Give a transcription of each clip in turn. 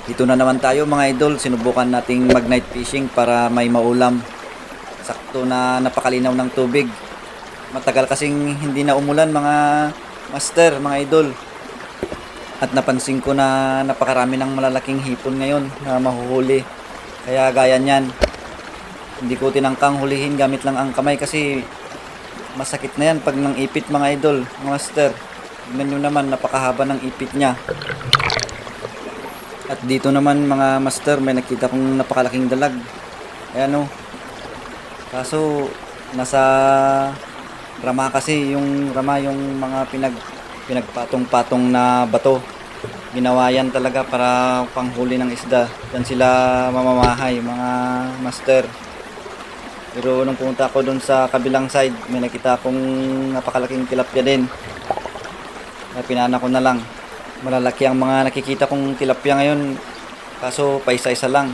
Dito na naman tayo mga idol, sinubukan nating mag night fishing para may maulam. Sakto na napakalinaw ng tubig. Matagal kasing hindi na umulan mga master, mga idol. At napansin ko na napakarami ng malalaking hipon ngayon na mahuhuli. Kaya gaya niyan, hindi ko tinangkang hulihin gamit lang ang kamay kasi masakit na yan pag nang ipit mga idol, mga master. Tignan nyo naman, napakahaba ng ipit niya. At dito naman mga master, may nakita kong napakalaking dalag. Ayan o. Kaso, nasa rama kasi, yung rama, yung mga pinagpatong-patong na bato. Ginawa yan talaga para panghuli ng isda. Diyan sila mamamahay, mga master. Pero nung pumunta ako dun sa kabilang side, may nakita akong napakalaking tilapia din. Na pinana ko na lang. Malalaki ang mga nakikita kong tilapia ngayon, kaso paisa-isa lang.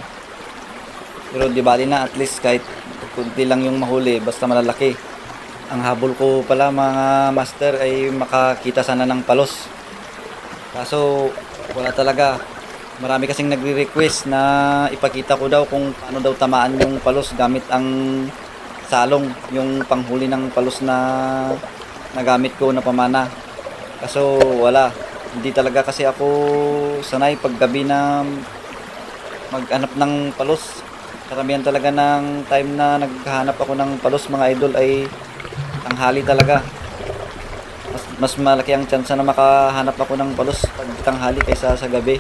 Pero di bali na, at least kahit kunti lang yung mahuli basta malalaki. Ang habol ko pala mga master ay makakita sana ng palos, kaso wala talaga. Marami kasing nagre-request na ipakita ko daw kung paano daw tamaan yung palos gamit ang salong, yung panghuli ng palos na nagamit ko na pamana. Kaso wala, hindi talaga kasi ako sanay paggabi na maghanap ng palos. Karamihan talaga ng time na naghahanap ako ng palos mga idol ay tanghali talaga. Mas malaki ang chance na makahanap ako ng palos pag tanghali kaysa sa gabi.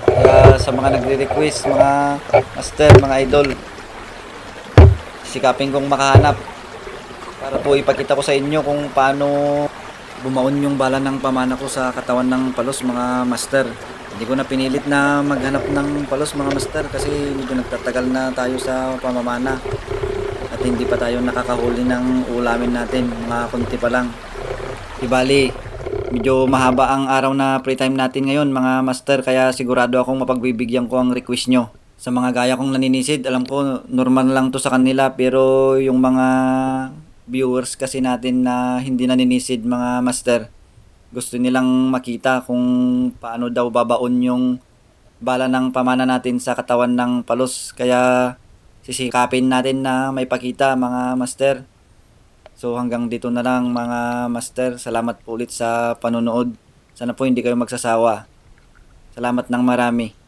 Kaya sa mga nagre-request, mga master, mga idol, sikapin kong makahanap para po ipakita ko sa inyo kung paano bumaon yung bala ng pamana ko sa katawan ng palos mga master. Hindi ko na pinilit na maghanap ng palos mga master kasi medyo nagtatagal na tayo sa pamamana at hindi pa tayo nakakahuli ng ulamin natin, mga konti pa lang. Ibali, medyo mahaba ang araw na free time natin ngayon mga master, kaya sigurado akong mapagbibigyan ko ang request nyo. Sa mga gaya kong naninisid, alam ko normal lang to sa kanila, pero yung mga viewers kasi natin na hindi naninisid mga master, gusto nilang makita kung paano daw babaon yung bala ng pamana natin sa katawan ng palos. Kaya sisikapin natin na may pakita mga master. So hanggang dito na lang mga master. Salamat po ulit sa panonood. Sana po hindi kayo magsasawa. Salamat ng marami.